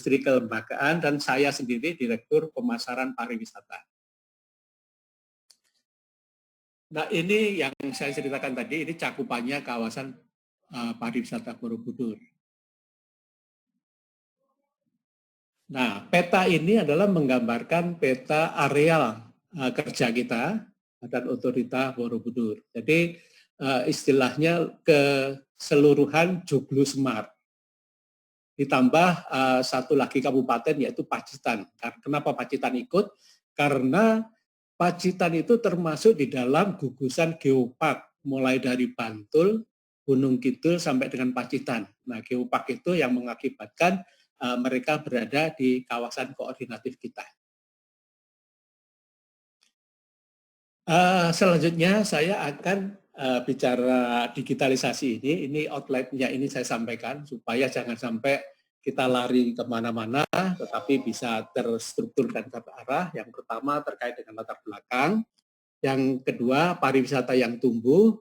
Industri Kelembagaan, dan saya sendiri Direktur Pemasaran Pariwisata. Nah, ini yang saya ceritakan tadi, ini cakupannya kawasan pariwisata Borobudur. Nah, peta ini adalah menggambarkan peta areal kerja kita dan otorita Borobudur. Jadi istilahnya keseluruhan Joglo Semar. Ditambah satu lagi kabupaten yaitu Pacitan. Kenapa Pacitan ikut? Karena Pacitan itu termasuk di dalam gugusan geopark, mulai dari Bantul, Gunung Kidul sampai dengan Pacitan. Nah, geopark itu yang mengakibatkan mereka berada di kawasan koordinatif kita. Selanjutnya saya akan bicara digitalisasi ini outline-nya ini saya sampaikan supaya jangan sampai kita lari kemana-mana, tetapi bisa terstruktur dan terarah. Yang pertama terkait dengan latar belakang, yang kedua pariwisata yang tumbuh,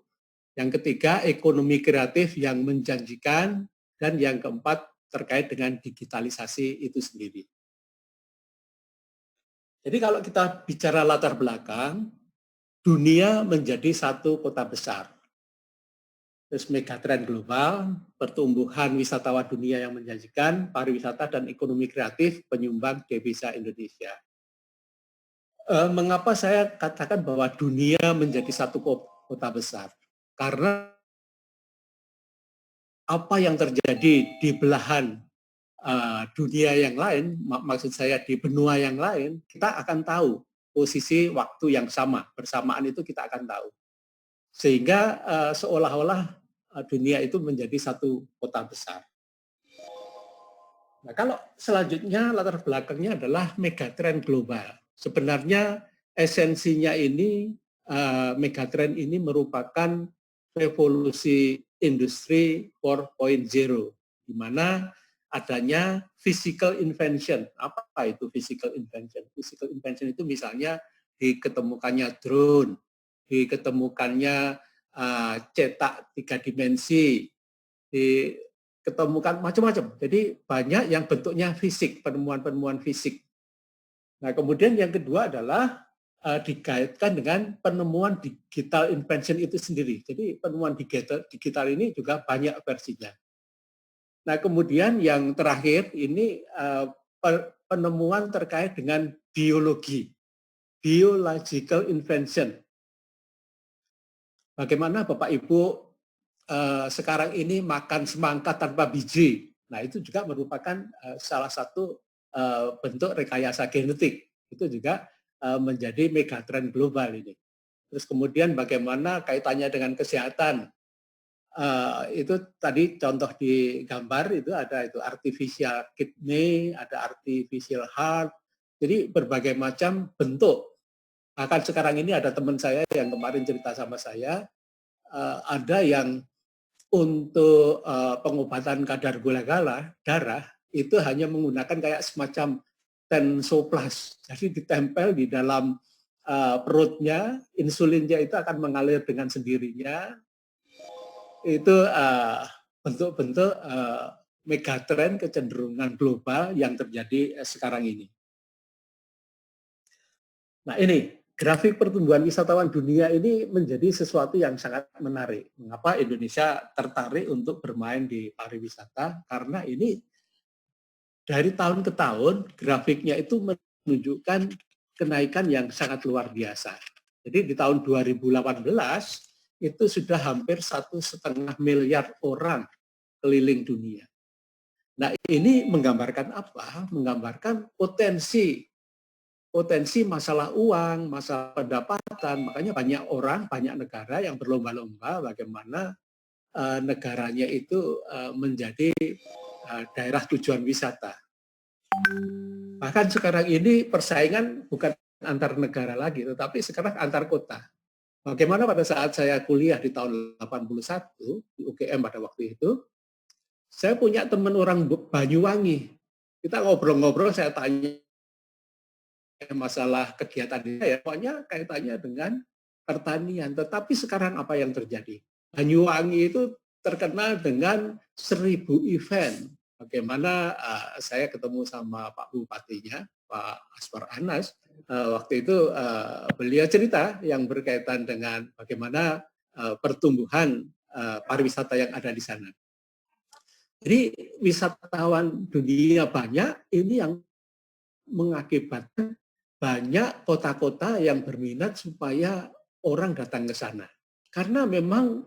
yang ketiga ekonomi kreatif yang menjanjikan, dan yang keempat terkait dengan digitalisasi itu sendiri. Jadi kalau kita bicara latar belakang, dunia menjadi satu kota besar. Terus megatrend global, pertumbuhan wisatawan dunia yang menjanjikan, pariwisata dan ekonomi kreatif penyumbang devisa Indonesia. Mengapa saya katakan bahwa dunia menjadi satu kota besar? Karena apa yang terjadi di belahan dunia yang lain, maksud saya di benua yang lain, kita akan tahu posisi waktu yang sama, bersamaan itu kita akan tahu. Sehingga seolah-olah dunia itu menjadi satu kota besar. Nah, kalau selanjutnya latar belakangnya adalah megatrend global. Sebenarnya esensinya ini, megatrend ini merupakan revolusi industri 4.0, di mana adanya physical invention. Apa itu physical invention? Physical invention itu misalnya diketemukannya drone, diketemukannya cetak 3 dimensi, diketemukan macam-macam. Jadi banyak yang bentuknya fisik, penemuan-penemuan fisik. Nah, kemudian yang kedua adalah dikaitkan dengan penemuan digital invention itu sendiri. Jadi penemuan digital ini juga banyak versinya. Nah, kemudian yang terakhir ini penemuan terkait dengan biologi, biological invention. Bagaimana Bapak Ibu sekarang ini makan semangka tanpa biji. Nah, itu juga merupakan salah satu bentuk rekayasa genetik. Itu juga menjadi megatrend global ini. Terus kemudian bagaimana kaitannya dengan kesehatan. Itu tadi contoh di gambar itu ada itu artificial kidney, ada artificial heart. Jadi berbagai macam bentuk. Bahkan sekarang ini ada teman saya yang kemarin cerita sama saya, ada yang untuk pengobatan kadar gula darah itu hanya menggunakan kayak semacam tensoplas. Jadi ditempel di dalam perutnya, insulinnya itu akan mengalir dengan sendirinya. Itu bentuk-bentuk megatrend kecenderungan global yang terjadi sekarang ini. Nah, ini grafik pertumbuhan wisatawan dunia ini menjadi sesuatu yang sangat menarik. Mengapa Indonesia tertarik untuk bermain di pariwisata? Karena ini dari tahun ke tahun grafiknya itu menunjukkan kenaikan yang sangat luar biasa. Jadi di tahun 2018 itu sudah hampir 1,5 miliar orang keliling dunia. Nah, ini menggambarkan apa? Menggambarkan potensi masalah uang, masalah pendapatan. Makanya banyak orang, banyak negara yang berlomba-lomba bagaimana negaranya itu menjadi daerah tujuan wisata. Bahkan sekarang ini persaingan bukan antar negara lagi, tetapi sekarang antar kota. Bagaimana pada saat saya kuliah di tahun 81 di UGM pada waktu itu, saya punya teman orang Banyuwangi. Kita ngobrol-ngobrol, saya tanya masalah kegiatan dia, ya, pokoknya kaitannya dengan pertanian. Tetapi sekarang apa yang terjadi? Banyuwangi itu terkenal dengan 1000 event. bagaimana saya ketemu sama Pak Bupatinya, Pak Aswar Anas. Waktu itu beliau cerita yang berkaitan dengan bagaimana pertumbuhan pariwisata yang ada di sana. Jadi wisatawan dunia banyak, ini yang mengakibatkan banyak kota-kota yang berminat supaya orang datang ke sana. Karena memang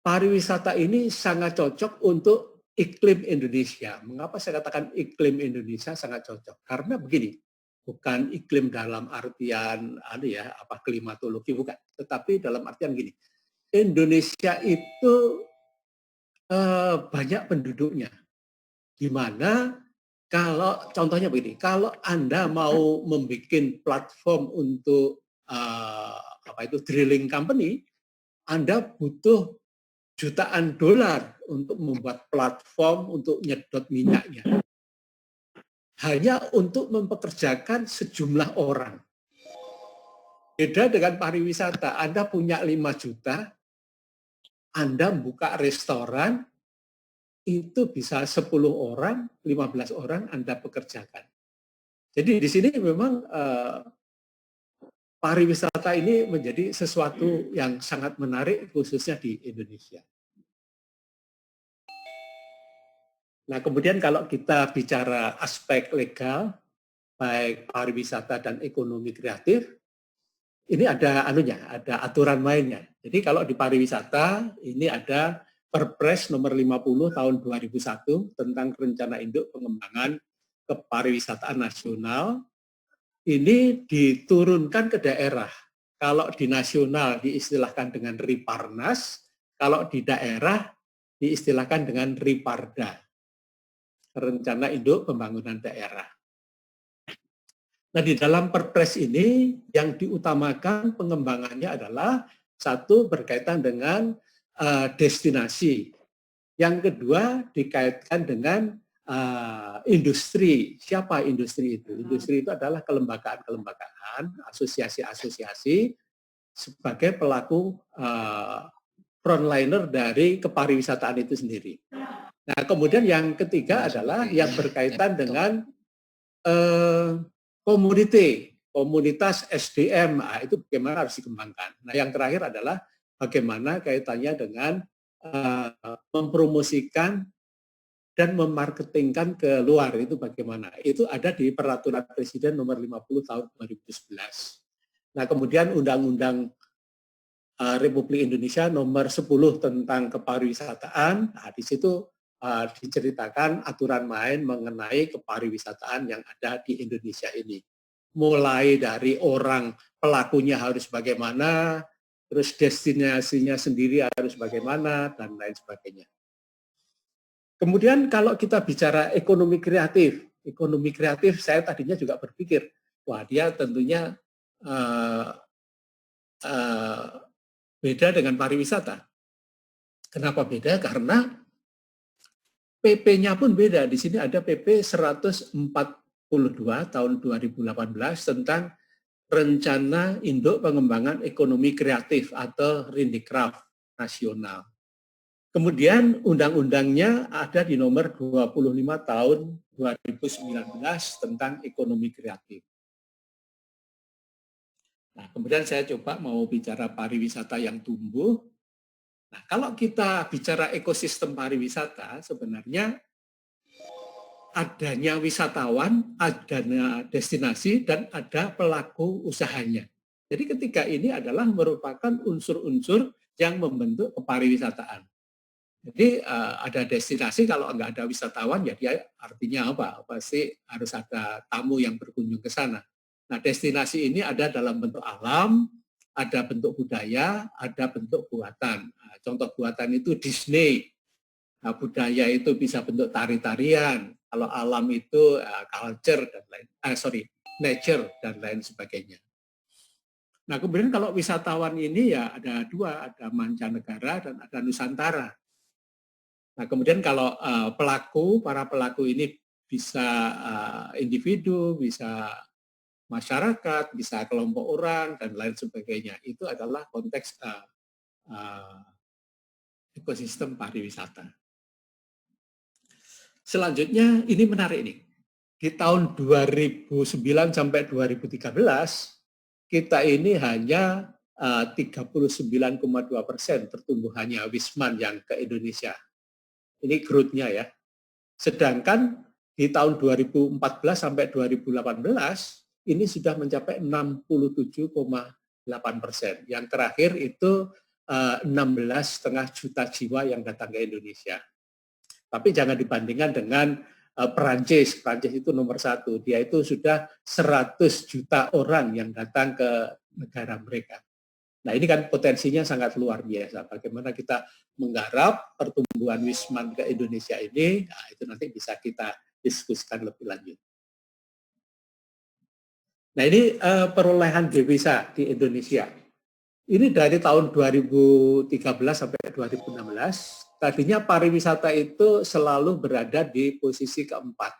pariwisata ini sangat cocok untuk iklim Indonesia. Mengapa saya katakan iklim Indonesia sangat cocok? Karena begini, bukan iklim dalam artian klimatologi, bukan, tetapi dalam artian gini. Indonesia itu banyak penduduknya, di mana kalau contohnya begini, kalau Anda mau membuat platform untuk drilling company, Anda butuh jutaan dolar untuk membuat platform untuk nyedot minyaknya. Hanya untuk mempekerjakan sejumlah orang. Beda dengan pariwisata, Anda punya 5 juta, Anda buka restoran, itu bisa 10 orang, 15 orang Anda pekerjakan. Jadi di sini memang pariwisata ini menjadi sesuatu yang sangat menarik khususnya di Indonesia. Nah, kemudian kalau kita bicara aspek legal, baik pariwisata dan ekonomi kreatif, ini ada ada aturan mainnya. Jadi kalau di pariwisata, ini ada Perpres nomor 50 tahun 2001 tentang rencana induk pengembangan kepariwisataan nasional. Ini diturunkan ke daerah. Kalau di nasional diistilahkan dengan Riparnas, kalau di daerah diistilahkan dengan Riparda, rencana induk pembangunan daerah. Nah, di dalam Perpres ini yang diutamakan pengembangannya adalah satu berkaitan dengan destinasi. Yang kedua dikaitkan dengan industri. Siapa industri itu? Industri itu adalah kelembagaan-kelembagaan, asosiasi-asosiasi sebagai pelaku frontliner dari kepariwisataan itu sendiri. Nah, kemudian yang ketiga adalah yang berkaitan dengan komunitas SDM, itu bagaimana harus dikembangkan. Nah, yang terakhir adalah bagaimana kaitannya dengan mempromosikan dan memarketingkan ke luar, itu bagaimana. Itu ada di Peraturan Presiden nomor 50 tahun 2011. Nah, kemudian Undang-Undang Republik Indonesia nomor 10 tentang kepariwisataan, nah, di situ diceritakan aturan main mengenai kepariwisataan yang ada di Indonesia ini. Mulai dari orang pelakunya harus bagaimana, terus destinasinya sendiri harus bagaimana, dan lain sebagainya. Kemudian kalau kita bicara ekonomi kreatif saya tadinya juga berpikir, wah dia tentunya beda dengan pariwisata. Kenapa beda? Karena PP-nya pun beda. Di sini ada PP 142 tahun 2018 tentang Rencana Induk Pengembangan Ekonomi Kreatif atau Rindikraf Nasional. Kemudian undang-undangnya ada di nomor 25 tahun 2019 tentang ekonomi kreatif. Nah, kemudian saya coba mau bicara pariwisata yang tumbuh. Nah, kalau kita bicara ekosistem pariwisata, sebenarnya adanya wisatawan, adanya destinasi, dan ada pelaku usahanya. Jadi ketiga ini adalah merupakan unsur-unsur yang membentuk kepariwisataan. Jadi ada destinasi, kalau nggak ada wisatawan, ya dia artinya apa? Pasti harus ada tamu yang berkunjung ke sana. Nah, destinasi ini ada dalam bentuk alam, ada bentuk budaya, ada bentuk buatan. Nah, contoh buatan itu Disney. Nah, budaya itu bisa bentuk tari-tarian. Kalau alam itu culture dan lain, nature dan lain sebagainya. Nah, kemudian kalau wisatawan ini ya ada dua, ada mancanegara dan ada Nusantara. Nah, kemudian kalau para pelaku ini bisa individu, bisa masyarakat, bisa kelompok orang dan lain sebagainya. Itu adalah konteks ekosistem pariwisata. Selanjutnya ini menarik nih. Di tahun 2009 sampai 2013 kita ini hanya 39,2% pertumbuhannya Wisman yang ke Indonesia. Ini growth-nya ya. Sedangkan di tahun 2014 sampai 2018 ini sudah mencapai 67,8%. Yang terakhir itu 16,5 juta jiwa yang datang ke Indonesia. Tapi jangan dibandingkan dengan Perancis. Perancis itu nomor 1. Dia itu sudah 100 juta orang yang datang ke negara mereka. Nah ini kan potensinya sangat luar biasa. Bagaimana kita menggarap pertumbuhan Wisman ke Indonesia ini, nah, itu nanti bisa kita diskusikan lebih lanjut. Nah ini perolehan devisa di Indonesia. Ini dari tahun 2013 sampai 2016, tadinya pariwisata itu selalu berada di posisi keempat.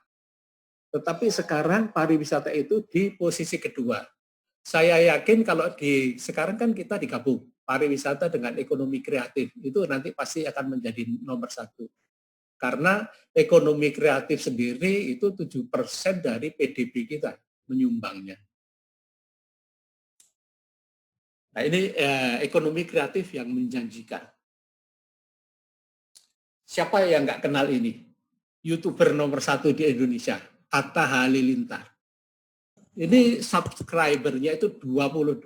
Tetapi sekarang pariwisata itu di posisi kedua. Saya yakin kalau sekarang kan kita digabung pariwisata dengan ekonomi kreatif, itu nanti pasti akan menjadi nomor 1. Karena ekonomi kreatif sendiri itu 7% dari PDB kita menyumbangnya. Nah ini ekonomi kreatif yang menjanjikan. Siapa yang nggak kenal ini? YouTuber nomor 1 di Indonesia, Atta Halilintar. Ini subscribernya itu 22,5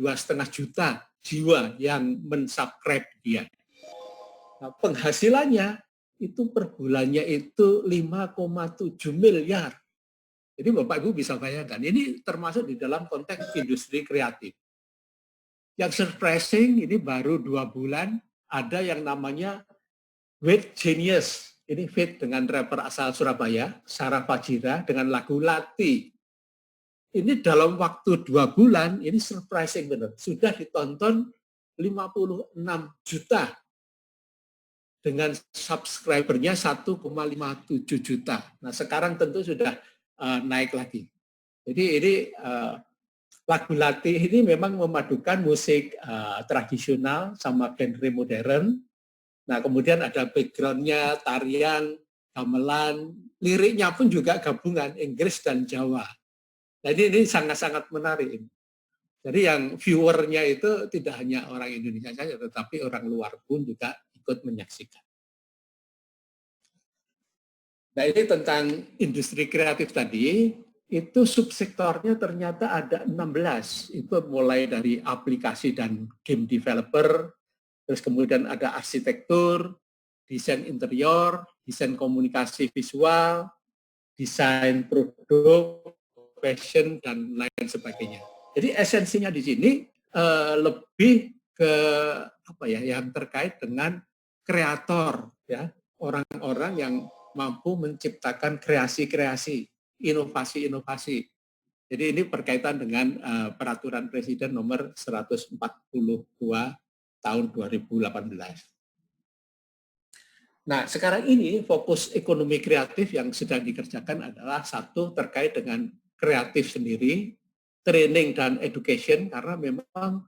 juta jiwa yang mensubscribe dia. Nah, penghasilannya itu per bulannya itu 5,7 miliar. Jadi Bapak Ibu bisa bayangkan, ini termasuk di dalam konteks industri kreatif. Yang surprising, ini baru 2 bulan, ada yang namanya Wet Genius. Ini feat dengan rapper asal Surabaya, Sarah Fajira, dengan lagu Lati. Ini dalam waktu 2 bulan, ini surprising benar. Sudah ditonton 56 juta dengan subscribernya 1,57 juta. Nah sekarang tentu sudah naik lagi. Jadi ini lagu Lati ini memang memadukan musik tradisional sama genre modern. Nah kemudian ada backgroundnya tarian, gamelan, liriknya pun juga gabungan Inggris dan Jawa. Jadi ini sangat-sangat menarik. Jadi yang viewernya itu tidak hanya orang Indonesia saja, tetapi orang luar pun juga ikut menyaksikan. Nah ini tentang industri kreatif tadi, itu subsektornya ternyata ada 16. Itu mulai dari aplikasi dan game developer, terus kemudian ada arsitektur, desain interior, desain komunikasi visual, desain produk, fashion, dan lain sebagainya. Jadi esensinya di sini lebih ke apa ya, yang terkait dengan kreator, ya, orang-orang yang mampu menciptakan kreasi-kreasi, inovasi-inovasi. Jadi ini berkaitan dengan peraturan Presiden nomor 142 tahun 2018. Nah, sekarang ini fokus ekonomi kreatif yang sedang dikerjakan adalah satu terkait dengan kreatif sendiri, training dan education, karena memang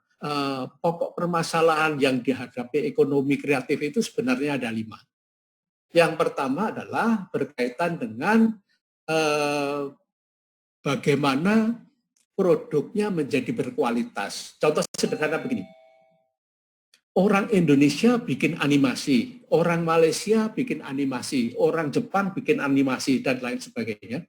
pokok permasalahan yang dihadapi ekonomi kreatif itu sebenarnya ada 5. Yang pertama adalah berkaitan dengan bagaimana produknya menjadi berkualitas. Contoh sederhana begini. Orang Indonesia bikin animasi, orang Malaysia bikin animasi, orang Jepang bikin animasi, dan lain sebagainya.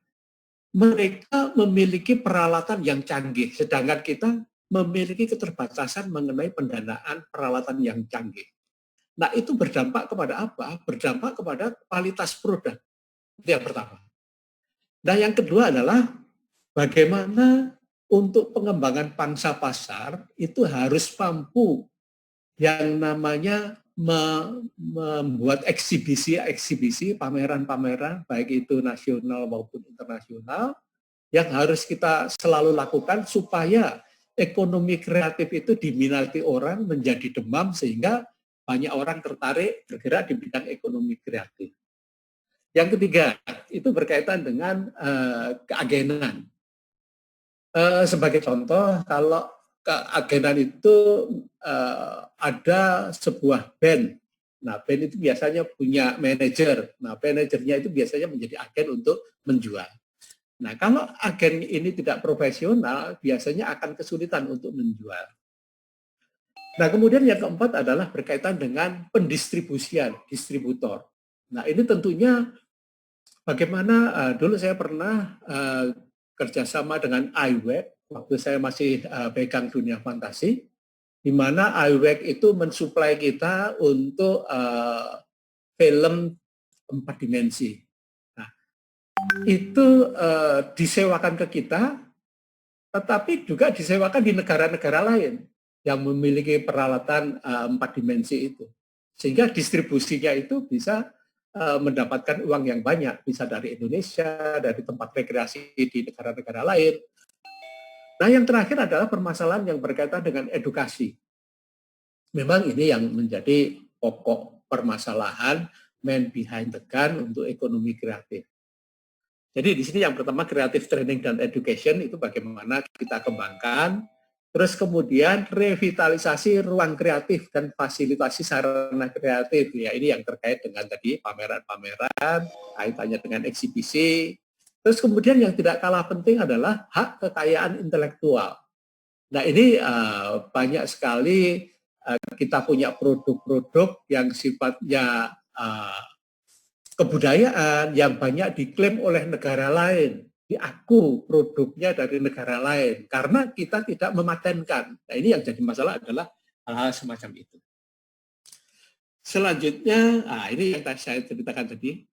Mereka memiliki peralatan yang canggih, sedangkan kita memiliki keterbatasan mengenai pendanaan peralatan yang canggih. Nah, itu berdampak kepada apa? Berdampak kepada kualitas produk. Itu yang pertama. Nah, yang kedua adalah bagaimana untuk pengembangan pangsa pasar itu harus mampu yang namanya membuat eksibisi, pameran-pameran, baik itu nasional maupun internasional, yang harus kita selalu lakukan supaya ekonomi kreatif itu diminati orang, menjadi demam, sehingga banyak orang tertarik bergerak di bidang ekonomi kreatif. Yang ketiga, itu berkaitan dengan keagenan. Sebagai contoh, kalau keagenan itu ada sebuah band Nah, brand itu biasanya punya manajer. Nah, manajernya itu biasanya menjadi agen untuk menjual. Nah, kalau agen ini tidak profesional, biasanya akan kesulitan untuk menjual. Nah, kemudian yang keempat adalah berkaitan dengan pendistribusian, distributor. Nah, ini tentunya bagaimana dulu saya pernah kerjasama dengan iWeb, waktu saya masih pegang dunia fantasi, di mana iWeb itu mensuplai kita untuk film 4 dimensi. Nah, itu disewakan ke kita, tetapi juga disewakan di negara-negara lain yang memiliki peralatan 4 dimensi itu. Sehingga distribusinya itu bisa mendapatkan uang yang banyak, bisa dari Indonesia, dari tempat rekreasi di negara-negara lain. Nah, yang terakhir adalah permasalahan yang berkaitan dengan edukasi. Memang ini yang menjadi pokok permasalahan man behind the gun untuk ekonomi kreatif. Jadi di sini yang pertama creative training dan education itu bagaimana kita kembangkan, terus kemudian revitalisasi ruang kreatif dan fasilitasi sarana kreatif, ya ini yang terkait dengan tadi pameran-pameran, kaitannya dengan eksibisi. Terus kemudian yang tidak kalah penting adalah hak kekayaan intelektual. Nah ini banyak sekali kita punya produk-produk yang sifatnya kebudayaan yang banyak diklaim oleh negara lain, diaku produknya dari negara lain, karena kita tidak mematenkan. Nah ini yang jadi masalah adalah hal-hal semacam itu. Selanjutnya, ini yang saya ceritakan tadi,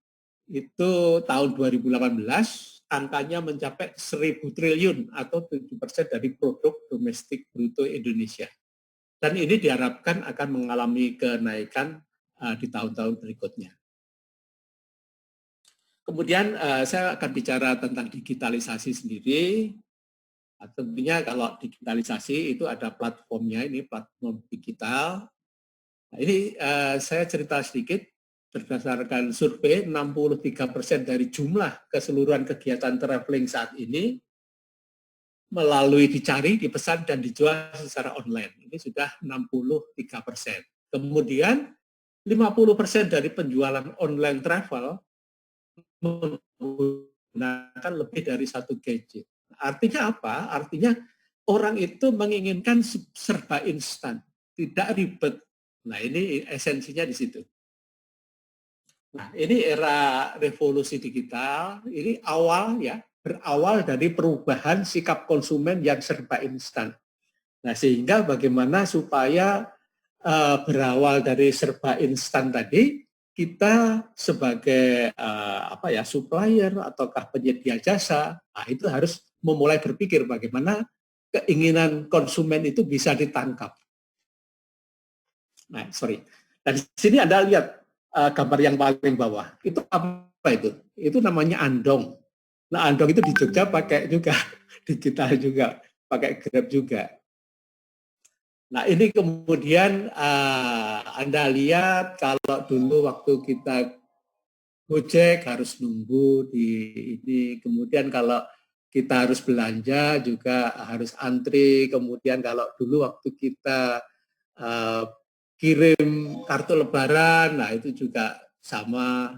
itu tahun 2018, angkanya mencapai 1.000 triliun atau 7% dari produk domestik bruto Indonesia. Dan ini diharapkan akan mengalami kenaikan di tahun-tahun berikutnya. Kemudian saya akan bicara tentang digitalisasi sendiri. Tentunya kalau digitalisasi itu ada platformnya, ini platform digital. Nah, ini saya cerita sedikit, berdasarkan survei 63% dari jumlah keseluruhan kegiatan traveling saat ini melalui dicari, dipesan, dan dijual secara online. Ini sudah 63%. Kemudian 50% dari penjualan online travel menggunakan lebih dari satu gadget. Artinya apa? Artinya orang itu menginginkan serba instan, tidak ribet. Nah ini esensinya di situ. Nah ini era revolusi digital, ini berawal dari perubahan sikap konsumen yang serba instan. Nah sehingga bagaimana supaya berawal dari serba instan tadi, kita sebagai supplier ataukah penyedia jasa, nah itu harus memulai berpikir bagaimana keinginan konsumen itu bisa ditangkap. Nah, sorry. Dan di sini Anda lihat gambar yang paling bawah. Itu apa itu? Itu namanya andong. Nah, andong itu di Jogja pakai juga, di kita juga pakai Grab juga. Nah ini kemudian Anda lihat kalau dulu waktu kita Gojek harus nunggu di ini, kemudian kalau kita harus belanja juga harus antri, kemudian kalau dulu waktu kita kirim kartu lebaran, nah itu juga sama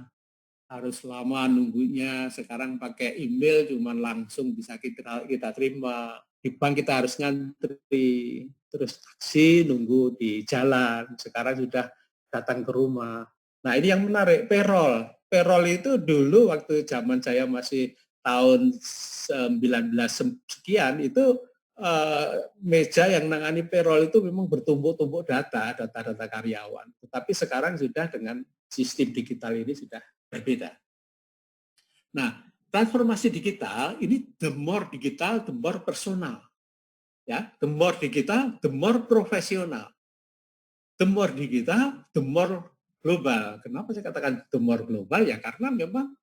harus lama nunggunya. Sekarang pakai email cuman langsung bisa kita terima. Di bank kita harus ngantri, terus taksi nunggu di jalan. Sekarang sudah datang ke rumah. Nah ini yang menarik, payroll. Payroll itu dulu waktu zaman saya masih tahun 19 sekian itu meja yang nangani payroll itu memang bertumpuk-tumpuk data karyawan. Tetapi sekarang sudah dengan sistem digital ini sudah berbeda. Nah, transformasi digital ini the more digital, the more personal. Ya, the more digital, the more profesional. The more digital, the more global. Kenapa saya katakan the more global? Ya karena memang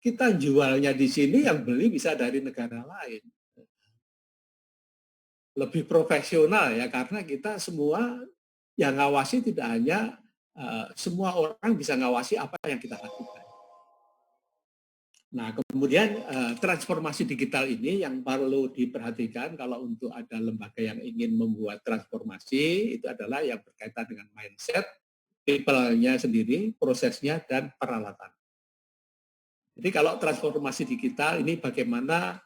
kita jualnya di sini yang beli bisa dari negara lain. Lebih profesional ya karena kita semua yang ngawasi tidak hanya semua orang bisa ngawasi apa yang kita lakukan. Nah, kemudian transformasi digital ini yang perlu diperhatikan kalau untuk ada lembaga yang ingin membuat transformasi itu adalah yang berkaitan dengan mindset. people-nya sendiri, prosesnya, dan peralatan. Jadi kalau transformasi digital ini bagaimana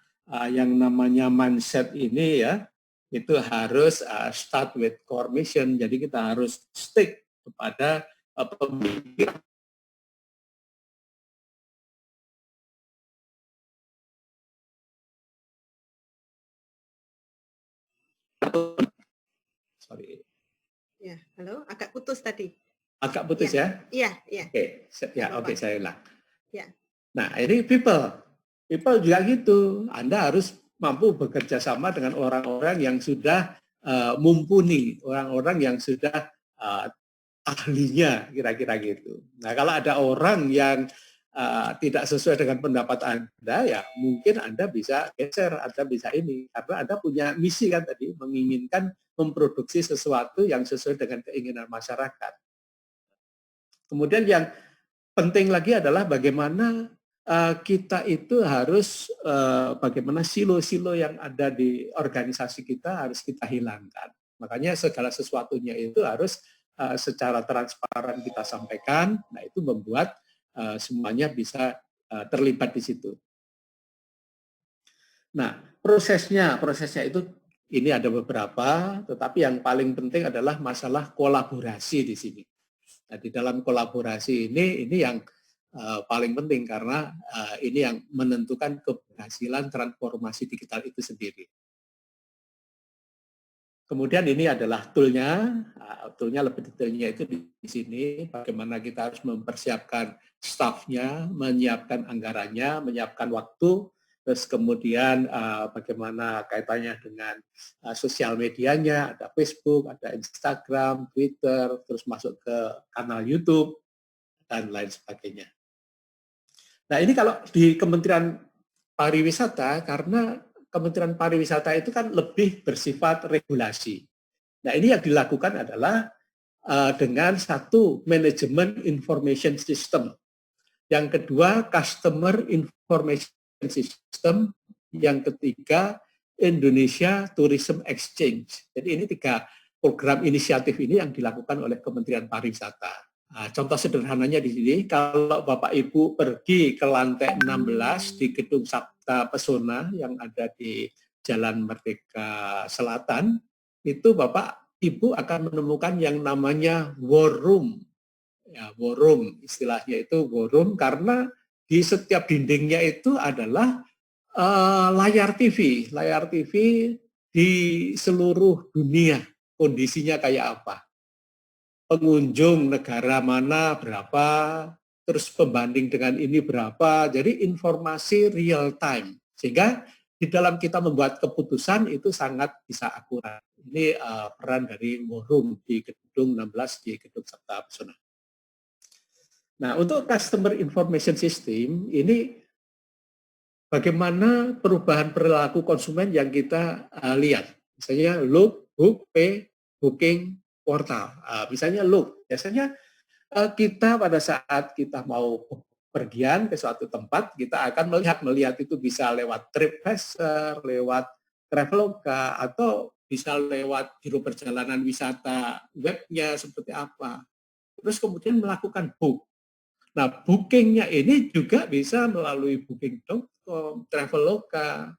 yang namanya mindset ini ya, itu harus start with core mission. Jadi kita harus stick kepada pemikiran. Sorry. Ya, halo, agak putus tadi. Agak putus ya? Iya, iya. Oke, saya ulang. Ya. Nah, ini people juga gitu. Anda harus mampu bekerja sama dengan orang-orang yang sudah mumpuni, orang-orang yang sudah ahlinya, kira-kira gitu. Nah, kalau ada orang yang tidak sesuai dengan pendapat Anda, ya mungkin Anda bisa geser, Anda bisa ini. Karena Anda punya misi kan tadi, menginginkan memproduksi sesuatu yang sesuai dengan keinginan masyarakat. Kemudian yang penting lagi adalah bagaimana kita itu harus bagaimana silo-silo yang ada di organisasi kita harus kita hilangkan. Makanya segala sesuatunya itu harus secara transparan kita sampaikan. Nah, itu membuat semuanya bisa terlibat di situ. Nah, prosesnya itu ini ada beberapa, tetapi yang paling penting adalah masalah kolaborasi di sini. Nah, di dalam kolaborasi ini yang paling penting karena ini yang menentukan keberhasilan transformasi digital itu sendiri. Kemudian ini adalah toolnya, toolnya lebih detailnya itu di sini, bagaimana kita harus mempersiapkan staffnya, menyiapkan anggarannya, menyiapkan waktu, terus kemudian bagaimana kaitannya dengan sosial medianya, ada Facebook, ada Instagram, Twitter, terus masuk ke kanal YouTube, dan lain sebagainya. Nah, ini kalau di Kementerian Pariwisata, karena Kementerian Pariwisata itu kan lebih bersifat regulasi. Nah, ini yang dilakukan adalah dengan satu manajemen information system. Yang kedua, customer information system. Yang ketiga, Indonesia Tourism Exchange. Jadi ini 3 program inisiatif ini yang dilakukan oleh Kementerian Pariwisata. Nah, contoh sederhananya di sini, kalau Bapak Ibu pergi ke lantai 16 di Gedung Sabta Pesona yang ada di Jalan Merdeka Selatan, itu Bapak Ibu akan menemukan yang namanya war room. Ya, war room, istilahnya itu war room karena di setiap dindingnya itu adalah layar TV di seluruh dunia, kondisinya kayak apa. Pengunjung negara mana berapa, terus pembanding dengan ini berapa, jadi informasi real time. Sehingga di dalam kita membuat keputusan itu sangat bisa akurat. Ini peran dari war room di Gedung 16 di Gedung Sabta Pesona. Nah, untuk Customer Information System, ini bagaimana perubahan perilaku konsumen yang kita lihat. Misalnya look, book, pay, booking, portal. Misalnya look, biasanya kita pada saat kita mau pergian ke suatu tempat, kita akan melihat itu bisa lewat TripAdvisor, lewat Traveloka, atau bisa lewat biro perjalanan wisata webnya seperti apa. Terus kemudian melakukan book. Nah, bookingnya ini juga bisa melalui booking.com, Traveloka.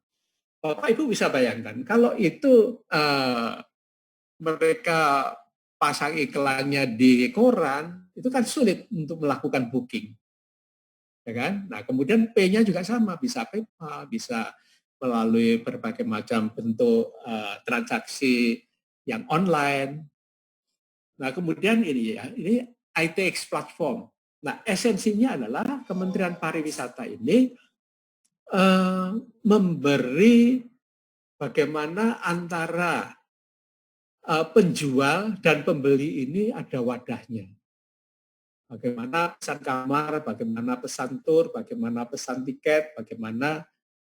Bapak Ibu bisa bayangkan, kalau itu mereka pasang iklannya di koran, itu kan sulit untuk melakukan booking. Ya kan? Nah, kemudian P-nya juga sama, bisa PayPal, bisa melalui berbagai macam bentuk transaksi yang online. Nah, kemudian ini ITX platform. Nah, esensinya adalah Kementerian Pariwisata ini memberi bagaimana antara penjual dan pembeli ini ada wadahnya. Bagaimana pesan kamar, bagaimana pesan tur, bagaimana pesan tiket, bagaimana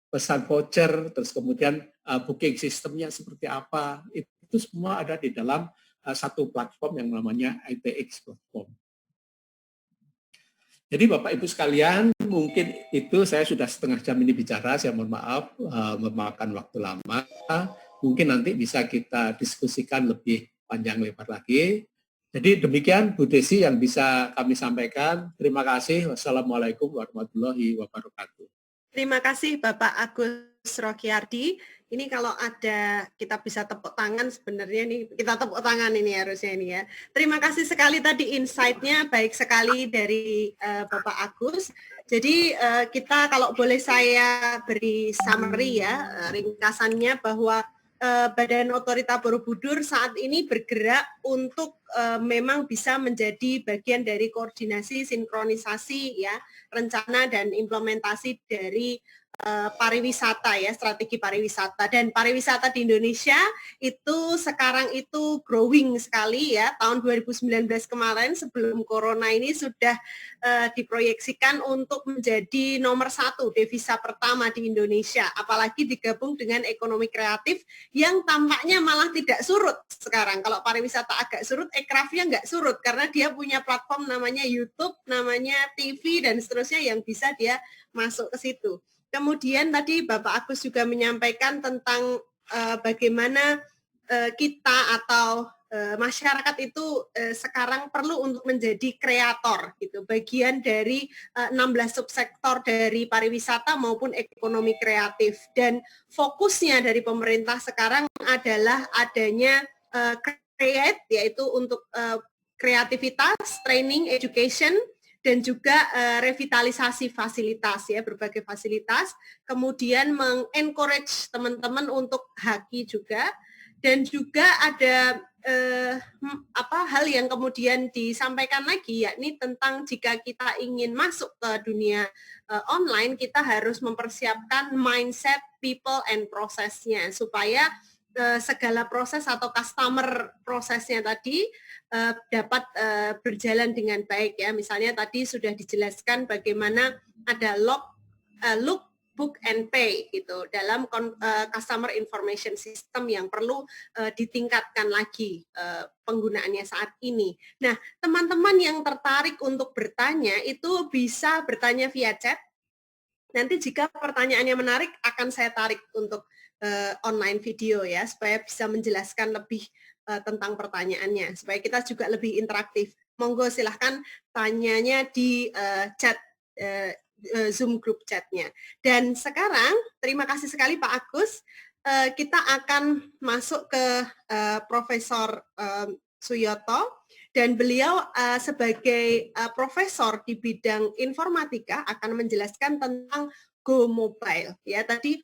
pesan voucher, terus kemudian booking sistemnya seperti apa. Itu semua ada di dalam satu platform yang namanya ITX platform. Jadi Bapak Ibu sekalian, mungkin itu saya sudah setengah jam ini bicara, saya mohon maaf memakan waktu lama. Mungkin nanti bisa kita diskusikan lebih panjang lebar lagi. Jadi demikian Bu Desi yang bisa kami sampaikan. Terima kasih. Wassalamualaikum warahmatullahi wabarakatuh. Terima kasih Bapak Agus Rokiardi. Ini kalau ada kita bisa tepuk tangan sebenarnya nih, kita tepuk tangan ini harusnya ini ya. Terima kasih sekali tadi insight-nya baik sekali dari Bapak Agus. Jadi kita kalau boleh saya beri summary ya, ringkasannya bahwa Badan Otorita Borobudur saat ini bergerak untuk memang bisa menjadi bagian dari koordinasi, sinkronisasi ya, rencana dan implementasi dari pariwisata ya, strategi pariwisata. Dan pariwisata di Indonesia itu sekarang itu growing sekali ya. Tahun 2019 kemarin sebelum corona ini sudah diproyeksikan untuk menjadi nomor 1 devisa pertama di Indonesia. Apalagi digabung dengan ekonomi kreatif yang tampaknya malah tidak surut sekarang. Kalau pariwisata agak surut, ekrafnya nggak surut karena dia punya platform namanya YouTube, namanya TV dan seterusnya yang bisa dia masuk ke situ. Kemudian tadi Bapak Agus juga menyampaikan tentang bagaimana kita atau masyarakat itu sekarang perlu untuk menjadi kreator gitu, bagian dari 16 subsektor dari pariwisata maupun ekonomi kreatif. Dan fokusnya dari pemerintah sekarang adalah adanya create, yaitu untuk kreativitas, training, education, dan juga revitalisasi fasilitas ya, berbagai fasilitas, kemudian mengencourage teman-teman untuk haki juga, dan juga ada hal yang kemudian disampaikan lagi, yakni tentang jika kita ingin masuk ke dunia online, kita harus mempersiapkan mindset, people, and prosesnya supaya segala proses atau customer prosesnya tadi dapat berjalan dengan baik ya. Misalnya tadi sudah dijelaskan bagaimana ada look, book, and pay gitu dalam customer information system yang perlu ditingkatkan lagi penggunaannya saat ini. Nah, teman-teman yang tertarik untuk bertanya itu bisa bertanya via chat. Nanti jika pertanyaannya menarik akan saya tarik untuk online video ya, supaya bisa menjelaskan lebih tentang pertanyaannya, supaya kita juga lebih interaktif. Monggo silahkan tanyanya di chat Zoom group chatnya. Dan sekarang terima kasih sekali Pak Agus. Kita akan masuk ke Profesor Suyoto. Dan beliau sebagai profesor di bidang informatika akan menjelaskan tentang Go Mobile. Ya, tadi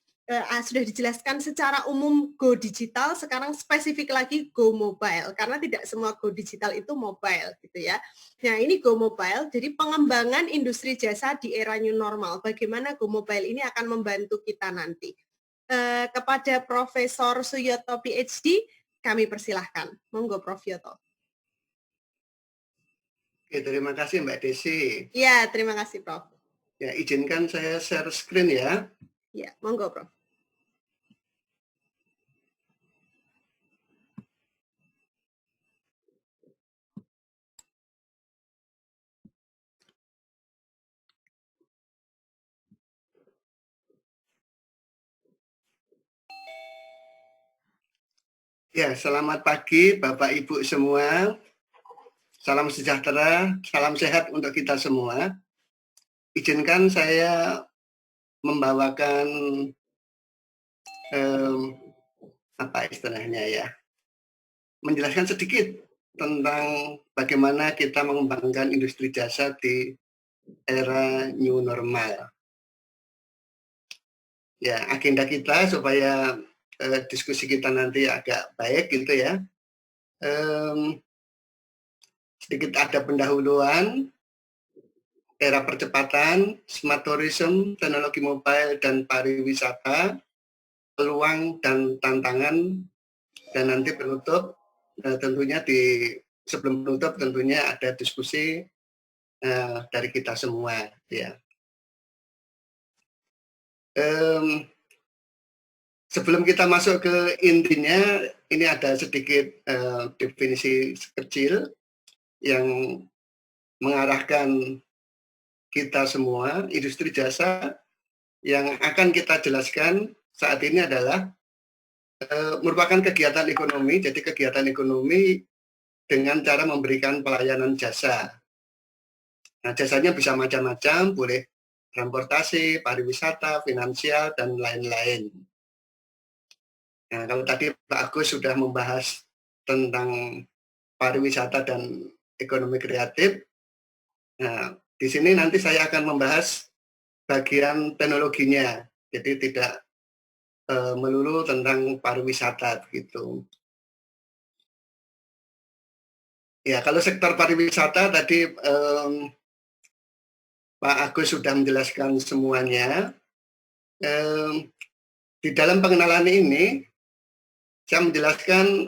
sudah dijelaskan secara umum Go Digital, sekarang spesifik lagi Go Mobile, karena tidak semua Go Digital itu mobile, gitu ya. Nah, ini Go Mobile, jadi pengembangan industri jasa di era new normal. Bagaimana Go Mobile ini akan membantu kita nanti. Kepada Profesor Suyoto PhD, kami persilahkan. Monggo, Prof. Yoto. Oke, terima kasih Mbak Desi. Ya, terima kasih Prof. Ya, izinkan saya share screen ya. Ya, monggo Prof. Ya, selamat pagi Bapak Ibu semua. Salam sejahtera, salam sehat untuk kita semua. Izinkan saya membawakan apa istilahnya ya, menjelaskan sedikit tentang bagaimana kita mengembangkan industri jasa di era new normal. Ya, agenda kita supaya diskusi kita nanti agak baik gitu ya. Sedikit ada pendahuluan, era percepatan, smart tourism, teknologi mobile dan pariwisata, peluang dan tantangan, dan nanti penutup tentunya sebelum penutup tentunya ada diskusi dari kita semua ya. Sebelum kita masuk ke intinya, ini ada sedikit definisi kecil yang mengarahkan kita semua, industri jasa yang akan kita jelaskan saat ini adalah merupakan kegiatan ekonomi. Jadi kegiatan ekonomi dengan cara memberikan pelayanan jasa. Nah, jasanya bisa macam-macam, boleh transportasi, pariwisata, finansial, dan lain-lain. Nah, kalau tadi Pak Agus sudah membahas tentang pariwisata dan ekonomi kreatif, nah, di sini nanti saya akan membahas bagian teknologinya, jadi tidak melulu tentang pariwisata begitu. Ya, kalau sektor pariwisata tadi Pak Agus sudah menjelaskan semuanya. Di dalam pengenalan ini, saya menjelaskan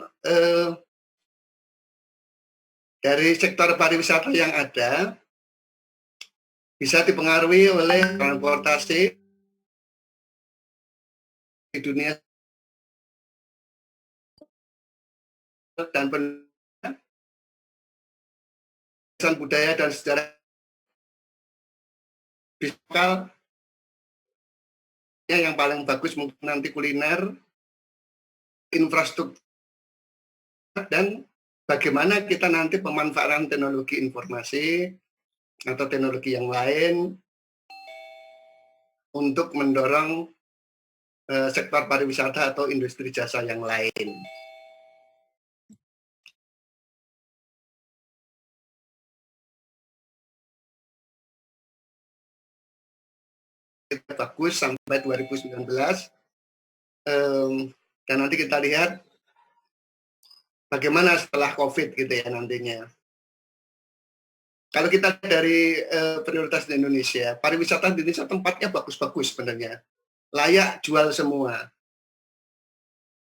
dari sektor pariwisata yang ada, bisa dipengaruhi oleh transportasi di dunia dan pendidikan, budaya dan sejarah fiskal, yang paling bagus mungkin nanti kuliner, infrastruktur, dan bagaimana kita nanti pemanfaatan teknologi informasi atau teknologi yang lain untuk mendorong sektor pariwisata atau industri jasa yang lain. Bagus sampai 2019, dan nanti kita lihat bagaimana setelah COVID gitu ya nantinya. Kalau kita dari prioritas di Indonesia, pariwisata di Indonesia tempatnya bagus-bagus sebenarnya, layak jual semua.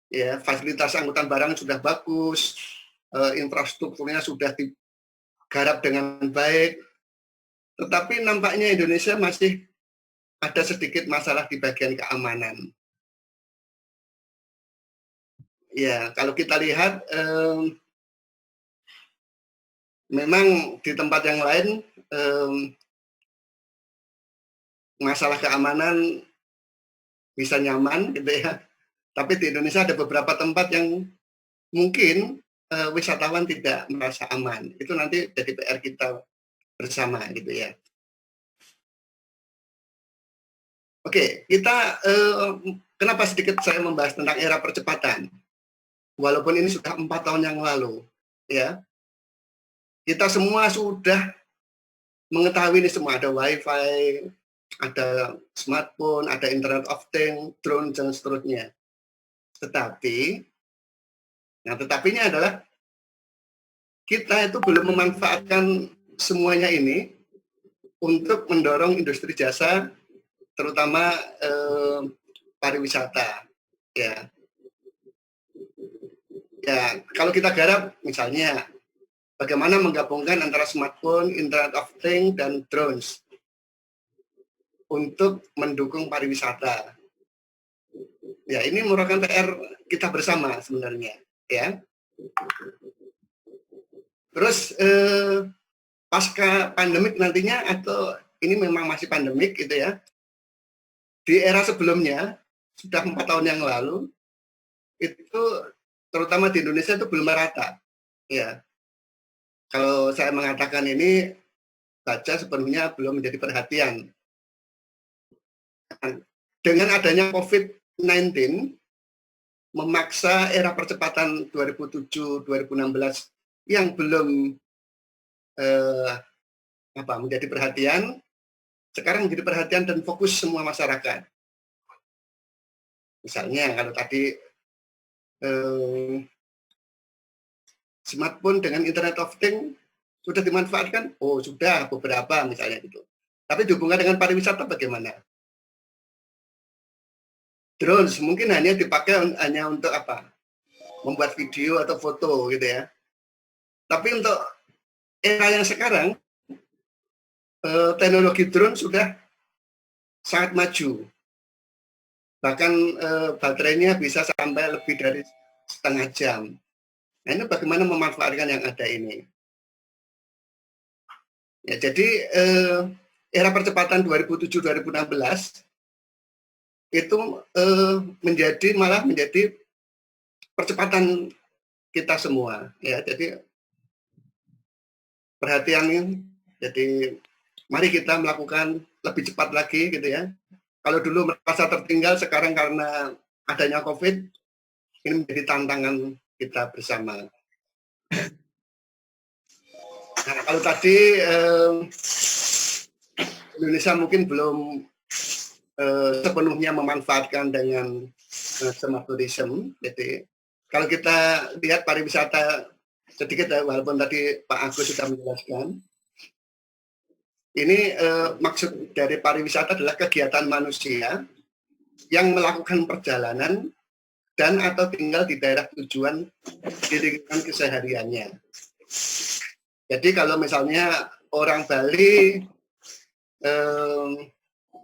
Ya, fasilitas angkutan barang sudah bagus, infrastrukturnya sudah digarap dengan baik, tetapi nampaknya Indonesia masih ada sedikit masalah di bagian keamanan. Ya, kalau kita lihat, memang di tempat yang lain masalah keamanan bisa nyaman gitu ya, tapi di Indonesia ada beberapa tempat yang mungkin wisatawan tidak merasa aman. Itu nanti jadi PR kita bersama gitu ya. Oke, kita kenapa sedikit saya membahas tentang era percepatan? Walaupun ini sudah 4 tahun yang lalu, ya, kita semua sudah mengetahui ini semua, ada WiFi, ada smartphone, ada Internet of Things, drone dan seterusnya. Tetapi, nah tetapinya adalah kita itu belum memanfaatkan semuanya ini untuk mendorong industri jasa, terutama pariwisata, ya. Ya, kalau kita garap misalnya bagaimana menggabungkan antara smartphone, Internet of Things, dan drones untuk mendukung pariwisata. Ya, ini merupakan PR kita bersama sebenarnya, ya. Terus pasca pandemik nantinya, atau ini memang masih pandemik gitu ya, di era sebelumnya sudah 4 tahun yang lalu itu terutama di Indonesia itu belum merata, ya. Kalau saya mengatakan ini baca sepenuhnya belum menjadi perhatian. Dengan adanya COVID-19 memaksa era percepatan 2007-2016 yang belum menjadi perhatian, sekarang menjadi perhatian dan fokus semua masyarakat. Misalnya kalau tadi smartphone dengan Internet of Things sudah dimanfaatkan, oh sudah beberapa misalnya gitu. Tapi dihubungkan dengan pariwisata bagaimana? Drones mungkin hanya dipakai hanya untuk apa? Membuat video atau foto gitu ya. Tapi untuk era yang sekarang, teknologi drone sudah sangat maju. Bahkan baterainya bisa sampai lebih dari setengah jam. Nah, ini bagaimana memanfaatkan yang ada ini. Ya, jadi era percepatan 2007-2016 itu malah menjadi percepatan kita semua. Ya, jadi perhatian ini. Jadi mari kita melakukan lebih cepat lagi gitu ya. Kalau dulu merasa tertinggal, sekarang karena adanya COVID, ini menjadi tantangan kita bersama. Nah, kalau tadi Indonesia mungkin belum sepenuhnya memanfaatkan dengan smart tourism. Jadi kalau kita lihat pariwisata sedikit ya, walaupun tadi Pak Agus sudah menjelaskan, ini maksud dari pariwisata adalah kegiatan manusia yang melakukan perjalanan dan atau tinggal di daerah tujuan di lingkungan kesehariannya. Jadi kalau misalnya orang Bali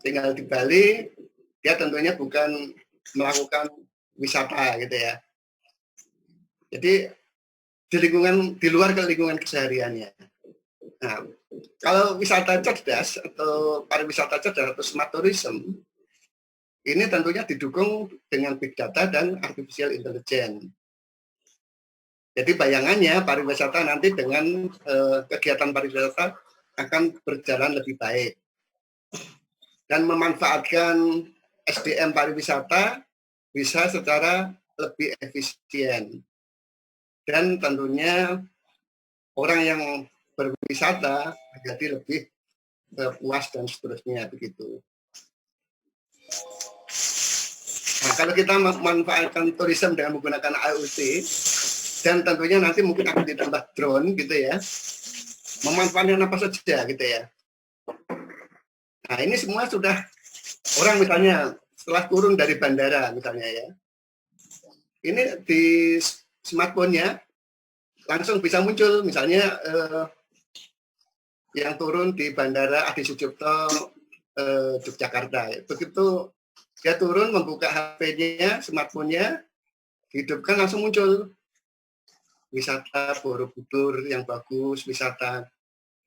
tinggal di Bali, dia tentunya bukan melakukan wisata gitu ya. Jadi di luar ke lingkungan kesehariannya. Nah, kalau wisata cerdas atau pariwisata cerdas atau smart tourism, ini tentunya didukung dengan big data dan artificial intelligence. Jadi bayangannya pariwisata nanti dengan kegiatan pariwisata akan berjalan lebih baik dan memanfaatkan SDM pariwisata bisa secara lebih efisien. Dan tentunya orang yang berwisata menjadi lebih puas dan seterusnya begitu. Nah, kalau kita memanfaatkan tourism dengan menggunakan IoT dan tentunya nanti mungkin akan ditambah drone gitu ya, memanfaatkan apa saja gitu ya. Nah, ini semua sudah orang misalnya setelah turun dari bandara misalnya ya, ini di smartphone-nya langsung bisa muncul misalnya yang turun di Bandara Adi Sucipto Yogyakarta. Begitu dia turun membuka HP-nya, smartphone-nya, hidupkan langsung muncul wisata Borobudur yang bagus, wisata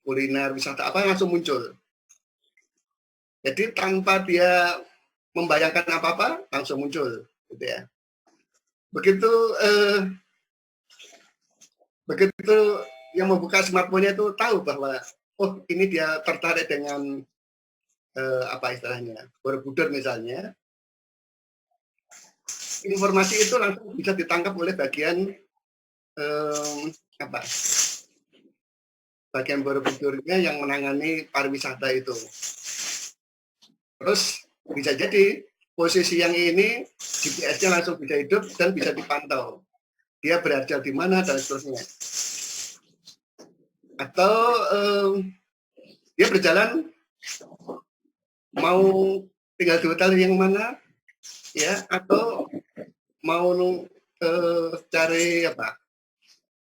kuliner, wisata apa langsung muncul. Jadi tanpa dia membayangkan apa-apa langsung muncul, gitu ya. Begitu yang membuka smartphone-nya itu tahu bahwa oh ini dia tertarik dengan apa istilahnya Borobudur misalnya, informasi itu langsung bisa ditangkap oleh bagian bagian Borobudurnya yang menangani pariwisata itu. Terus bisa jadi posisi yang ini GPS-nya langsung bisa hidup dan bisa dipantau. Dia berada di mana dan seterusnya. Atau dia berjalan mau tinggal di hotel yang mana, ya, atau mau cari apa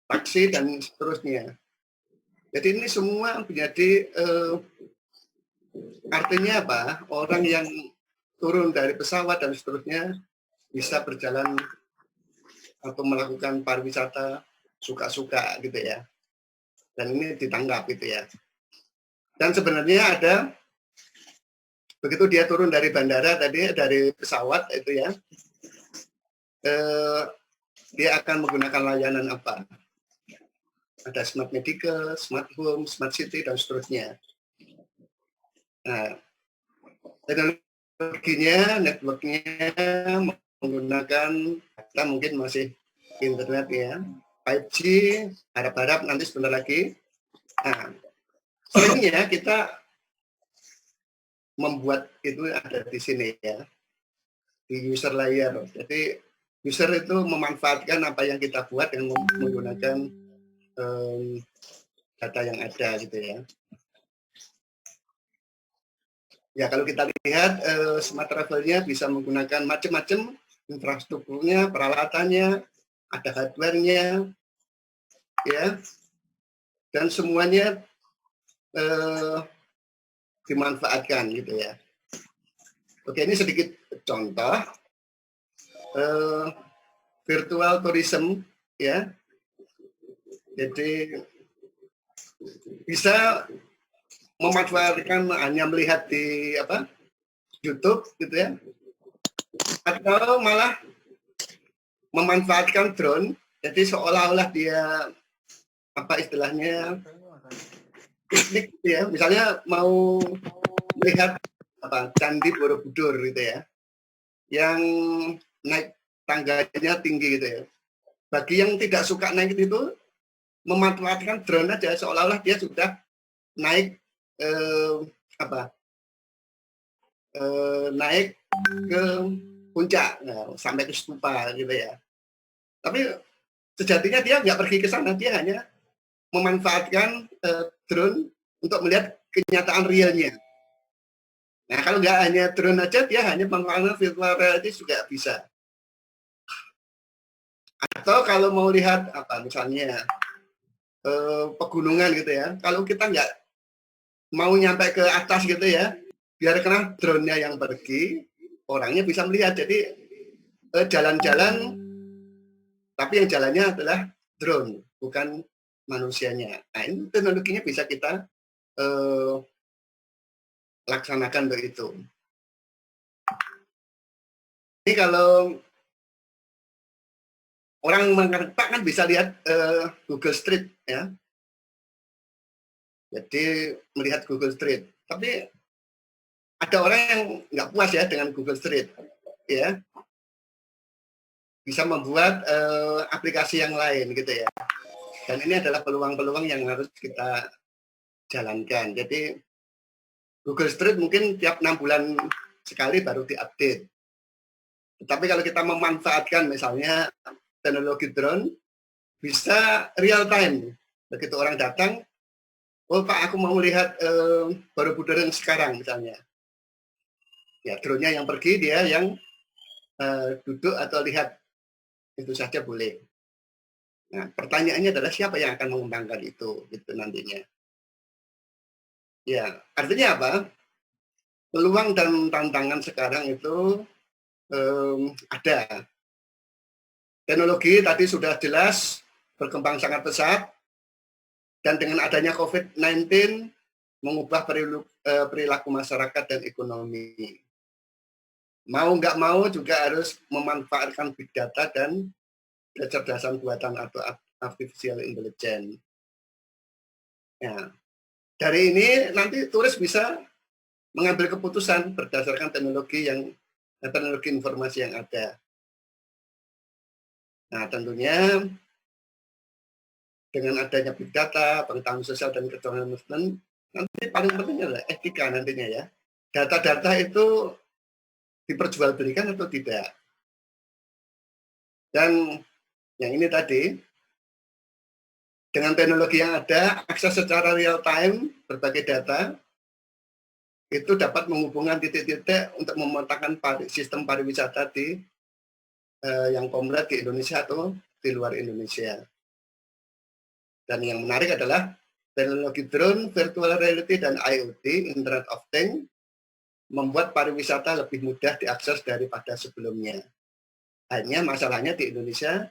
taksi dan seterusnya. Jadi ini semua menjadi artinya apa? Orang yang turun dari pesawat dan seterusnya bisa berjalan atau melakukan pariwisata suka-suka gitu ya. Dan ini ditangkap gitu ya. Dan sebenarnya ada begitu dia turun dari bandara tadi, dari pesawat itu ya, dia akan menggunakan layanan apa? Ada smart medical, smart home, smart city dan seterusnya. Nah, teknologinya, networknya menggunakan kita mungkin masih internet ya, 5G, harap-harap nanti sebentar lagi. Nah, sebenarnya kita membuat itu ada di sini ya, di user layer. Jadi user itu memanfaatkan apa yang kita buat dengan menggunakan data yang ada gitu ya. Ya kalau kita lihat smart travel-nya bisa menggunakan macam-macam infrastrukturnya, peralatannya, ada hardware-nya, ya, dan semuanya dimanfaatkan gitu ya. Oke, ini sedikit contoh virtual tourism ya. Jadi bisa memanfaatkan hanya melihat di YouTube gitu ya, atau malah memanfaatkan drone. Jadi seolah-olah dia apa istilahnya piknik gitu ya, misalnya mau melihat Candi Borobudur gitu ya, yang naik tangganya tinggi gitu ya. Bagi yang tidak suka naik itu, memanfaatkan drone aja seolah-olah dia sudah naik naik ke puncak, sampai ke stupa gitu ya. Tapi sejatinya dia nggak pergi ke sana, dia hanya memanfaatkan drone untuk melihat kenyataan realnya. Nah, kalau nggak hanya drone aja, dia hanya memanfaatkan virtual reality juga bisa. Atau kalau mau lihat misalnya pegunungan gitu ya, kalau kita nggak mau nyampe ke atas gitu ya, biar kena drone-nya yang pergi, orangnya bisa melihat. Jadi jalan-jalan, tapi yang jalannya adalah drone, bukan manusianya. Nah, ini teknologinya bisa kita laksanakan begitu. Ini kalau orang mengatakan, Pak kan bisa lihat Google Street ya. Jadi melihat Google Street. Tapi ada orang yang nggak puas ya dengan Google Street, ya. Bisa membuat aplikasi yang lain gitu ya. Dan ini adalah peluang-peluang yang harus kita jalankan. Jadi Google Street mungkin tiap 6 bulan sekali baru diupdate. Tetapi kalau kita memanfaatkan misalnya teknologi drone, bisa real time. Begitu orang datang, oh Pak, aku mau lihat Borobudur yang sekarang misalnya. Ya, drone-nya yang pergi, dia yang duduk atau lihat, itu saja boleh. Nah, pertanyaannya adalah siapa yang akan mengembangkan itu gitu nantinya. Ya, artinya apa? Peluang dan tantangan sekarang itu ada. Teknologi tadi sudah jelas berkembang sangat pesat, dan dengan adanya COVID-19 mengubah perilaku masyarakat dan ekonomi. Mau nggak mau juga harus memanfaatkan big data dan kecerdasan buatan atau artificial intelligence. Ya, dari ini nanti turis bisa mengambil keputusan berdasarkan teknologi informasi yang ada. Nah, tentunya dengan adanya big data, pengetahuan sosial dan kecerdasan manajemen, nanti paling penting adalah etika nantinya ya. Data-data itu diperjualbelikan atau tidak. Dan yang ini tadi, dengan teknologi yang ada, akses secara real time berbagai data, itu dapat menghubungkan titik-titik untuk memetakan sistem pariwisata yang komplit di Indonesia atau di luar Indonesia. Dan yang menarik adalah teknologi drone, virtual reality, dan IoT, Internet of Things, membuat pariwisata lebih mudah diakses daripada sebelumnya. Hanya masalahnya di Indonesia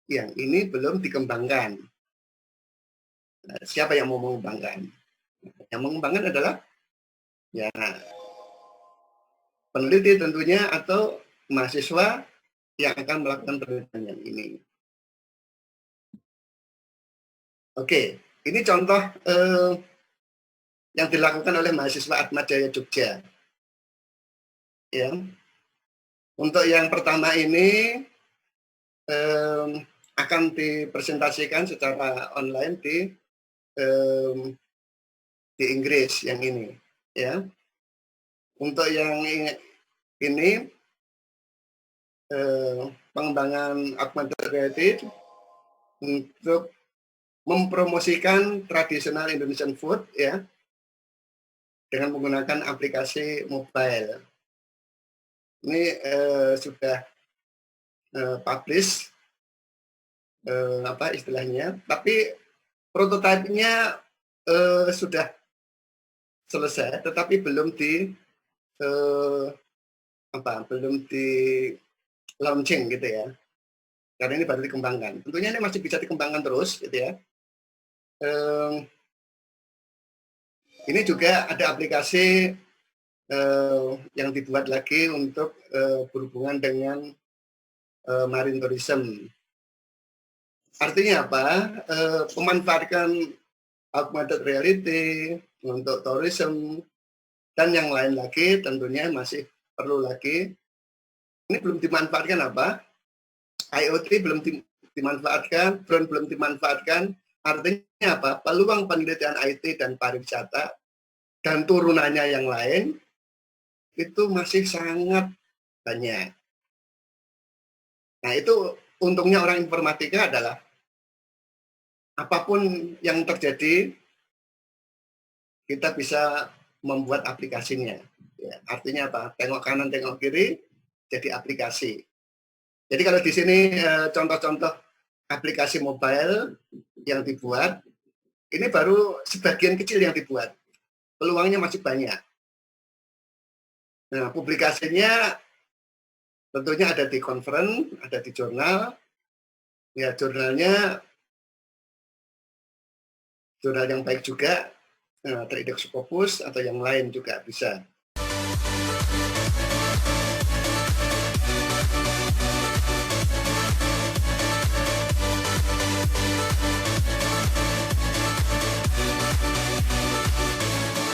yang ini belum dikembangkan. Nah, siapa yang mau mengembangkan? Yang mengembangkan adalah ya peneliti tentunya atau mahasiswa yang akan melakukan penelitian yang ini. Oke, ini contoh yang dilakukan oleh mahasiswa Atmajaya Jogja. Ya. Untuk yang pertama ini akan dipresentasikan secara online di Inggris yang ini. Ya. Untuk yang ini pengembangan augmented reality untuk mempromosikan tradisional Indonesian food ya dengan menggunakan aplikasi mobile. Ini sudah publish istilahnya, tapi prototipenya sudah selesai, tetapi belum di launching gitu ya. Karena ini baru dikembangkan. Tentunya ini masih bisa dikembangkan terus gitu ya. Ini juga ada aplikasi yang dibuat lagi untuk berhubungan dengan marine tourism. Artinya apa? Pemanfaatkan augmented reality, untuk tourism, dan yang lain lagi tentunya masih perlu lagi. Ini belum dimanfaatkan apa? IoT belum dimanfaatkan, drone belum dimanfaatkan. Artinya apa? Peluang penelitian IT dan pariwisata dan turunannya yang lain itu masih sangat banyak. Nah, itu untungnya orang informatika adalah apapun yang terjadi, kita bisa membuat aplikasinya. Ya, artinya apa? Tengok kanan, tengok kiri, jadi aplikasi. Jadi kalau di sini contoh-contoh aplikasi mobile yang dibuat, ini baru sebagian kecil yang dibuat. Peluangnya masih banyak. Nah, publikasinya tentunya ada di conference, ada di jurnal. Ya, jurnal yang baik juga, Trade Scopus atau yang lain juga bisa.